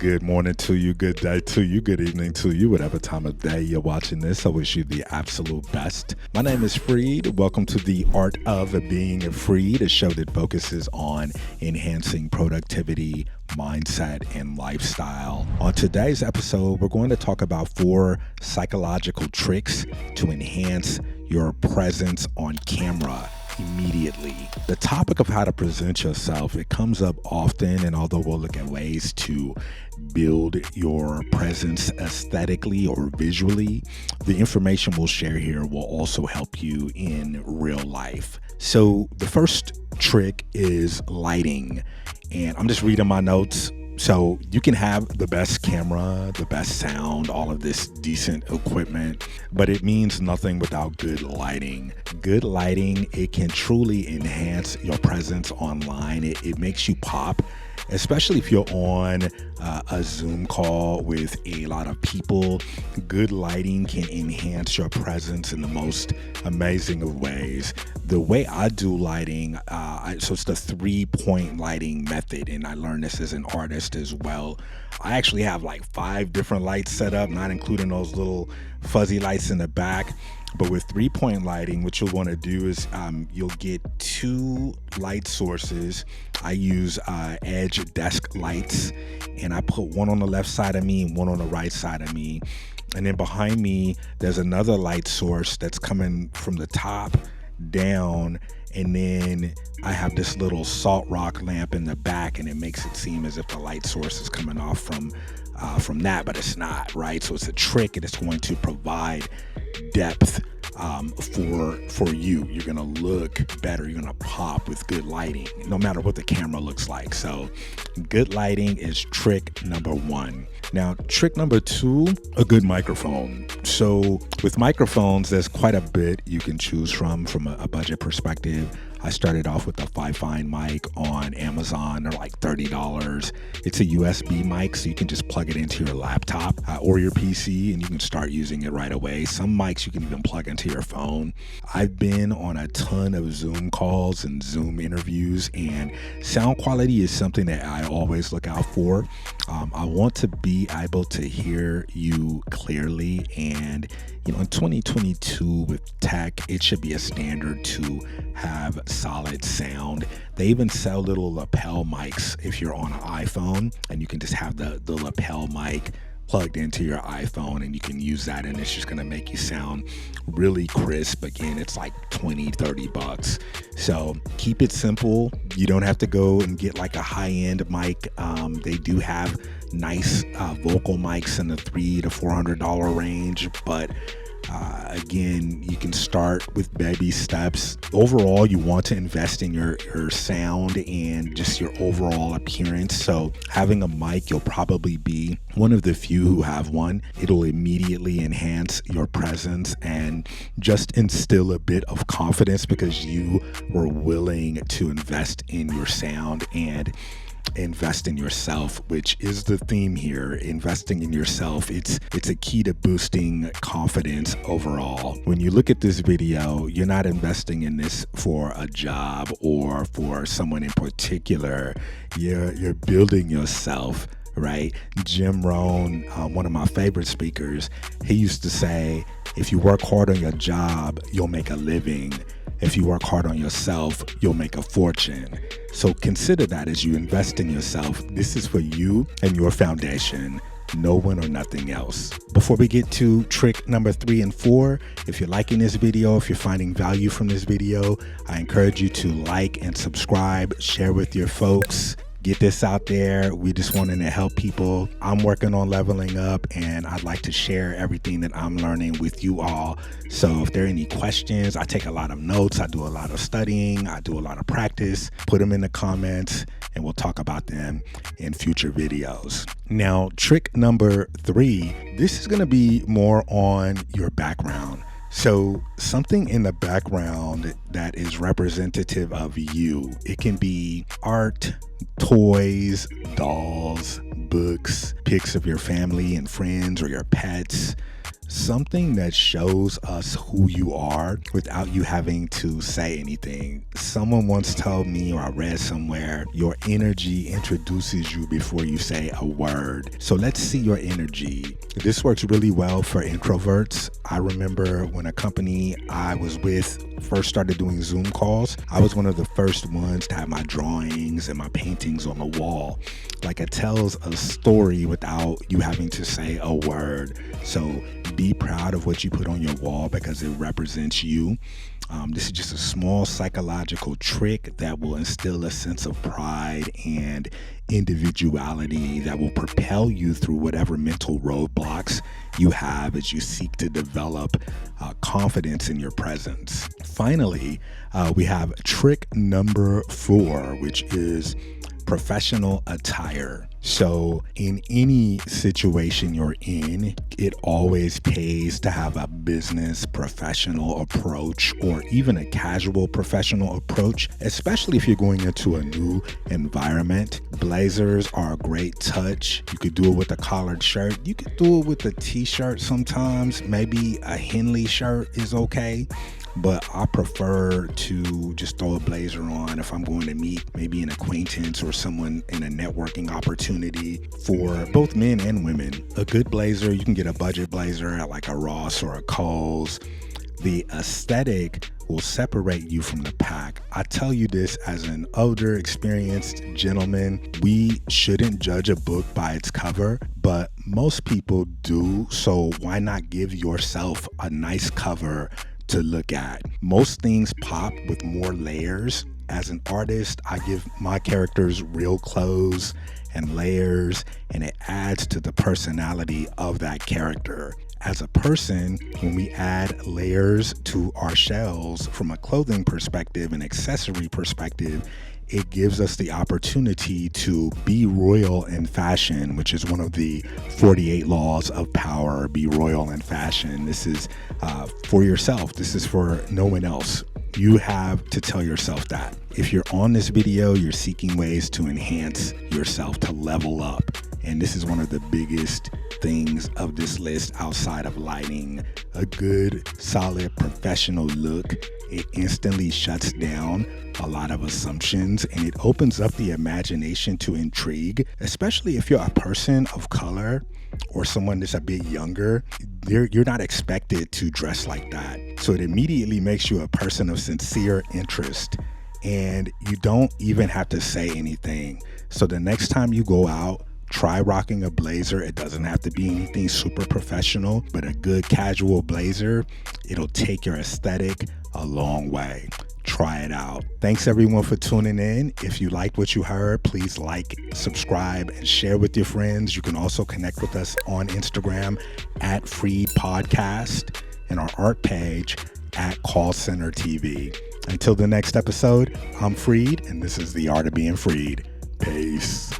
Good morning to you, good day to you, good evening to you, whatever time of day you're watching this. I wish you the absolute best. My name is Freed. Welcome to the Art of Being Freed, a show that focuses on enhancing productivity, mindset, and lifestyle. On today's episode, we're going to talk about 4 psychological tricks to enhance your presence on camera immediately. The topic of how to present yourself, it comes up often, and although we'll look at ways to build your presence aesthetically or visually, the information we'll share here will also help you in real life. So the first trick is lighting, and I'm just reading my notes. So you can have the best camera, the best sound, all of this decent equipment, but it means nothing without good lighting. Good lighting, it can truly enhance your presence online. It makes you pop, especially if you're on a Zoom call with a lot of people. Good lighting can enhance your presence in the most amazing of ways. The way I do lighting, so it's the 3-point lighting method, and I learned this as an artist as well. I actually have like 5 different lights set up, not including those little fuzzy lights in the back. But with 3-point lighting, what you'll want to do is you'll get 2 light sources. I use Edge desk lights, and I put one on the left side of me and one on the right side of me. And then behind me, there's another light source that's coming from the top down, and then I have this little salt rock lamp in the back, and it makes it seem as if the light source is coming off from that, but it's not, right? So it's a trick, and it's going to provide depth for you. You're gonna look better, you're gonna pop with good lighting, no matter what the camera looks like. So good lighting is trick number 1. Now, trick number 2, a good microphone. So with microphones, there's quite a bit you can choose from a budget perspective. I started off with a Fifine mic on Amazon. They're like $30. It's a USB mic, so you can just plug it into your laptop or your PC, and you can start using it right away. Some mics you can even plug into your phone. I've been on a ton of Zoom calls and Zoom interviews, and sound quality is something that I always look out for. I want to be able to hear you clearly, and in 2022 with tech, it should be a standard to have solid sound. They even sell little lapel mics if you're on an iPhone, and you can just have the lapel mic plugged into your iPhone, and you can use that, and it's just going to make you sound really crisp. Again, it's like $20-$30. So keep it simple. You don't have to go and get like a high-end mic. They do have nice vocal mics in the $300 to $400 range, but again, you can start with baby steps. Overall, you want to invest in your sound and just your overall appearance. So having a mic, you'll probably be one of the few who have one. It'll immediately enhance your presence and just instill a bit of confidence because you were willing to invest in your sound and invest in yourself, which is the theme here. Investing in yourself, it's a key to boosting confidence overall. When you look at this video, you're not investing in this for a job or for someone in particular. You're building yourself, right? Jim Rohn, one of my favorite speakers, he used to say, if you work hard on your job, you'll make a living. If you work hard on yourself, you'll make a fortune. So consider that as you invest in yourself. This is for you and your foundation. No one or nothing else. Before we get to trick number 3 and 4, if you're liking this video, if you're finding value from this video, I encourage you to like and subscribe, share with your folks. Get this out there. We just wanting to help people. I'm working on leveling up, and I'd like to share everything that I'm learning with you all. So if there are any questions, I take a lot of notes. I do a lot of studying. I do a lot of practice. Put them in the comments, and we'll talk about them in future videos. Now, trick number 3, this is going to be more on your background. So something in the background that is representative of you. It can be art, toys, dolls, books, pics of your family and friends or your pets, something that shows us who you are without you having to say anything. Someone once told me, or I read somewhere, your energy introduces you before you say a word. So let's see your energy. This works really well for introverts. I remember when a company I was with first started doing Zoom calls, I was one of the first ones to have my drawings and my paintings on the wall. Like, it tells a story without you having to say a word. So be proud of what you put on your wall because it represents you. This is just a small psychological trick that will instill a sense of pride and individuality that will propel you through whatever mental roadblocks you have as you seek to develop confidence in your presence. Finally, we have trick number 4, which is professional attire. So in any situation you're in, it always pays to have a business professional approach or even a casual professional approach, especially if you're going into a new environment. Blazers are a great touch. You could do it with a collared shirt. You could do it with a t-shirt sometimes. Maybe a Henley shirt is okay. But I prefer to just throw a blazer on if I'm going to meet maybe an acquaintance or someone in a networking opportunity for both men and women. A good blazer, you can get a budget blazer at like a Ross or a Kohl's. The aesthetic will separate you from the pack. I tell you this as an older, experienced gentleman. We shouldn't judge a book by its cover, but most people do. So why not give yourself a nice cover to look at? Most things pop with more layers. As an artist, I give my characters real clothes and layers, and it adds to the personality of that character. As a person, when we add layers to our shells from a clothing perspective and accessory perspective, it gives us the opportunity to be royal in fashion, which is one of the 48 laws of power. Be royal in fashion. This is for yourself. This is for no one else. You have to tell yourself that. If you're on this video, you're seeking ways to enhance yourself, to level up. And this is one of the biggest things of this list outside of lighting. A good, solid, professional look, it instantly shuts down a lot of assumptions and it opens up the imagination to intrigue, especially if you're a person of color or someone that's a bit younger. You're not expected to dress like that. So it immediately makes you a person of sincere interest, and you don't even have to say anything. So the next time you go out, try rocking a blazer. It doesn't have to be anything super professional, but a good casual blazer, it'll take your aesthetic a long way. Try it out. Thanks everyone for tuning in. If you liked what you heard, please like, subscribe, and share with your friends. You can also connect with us on Instagram at Freed Podcast and our art page at Call Center TV. Until the next episode, I'm Freed, and this is The Art of Being Freed. Peace.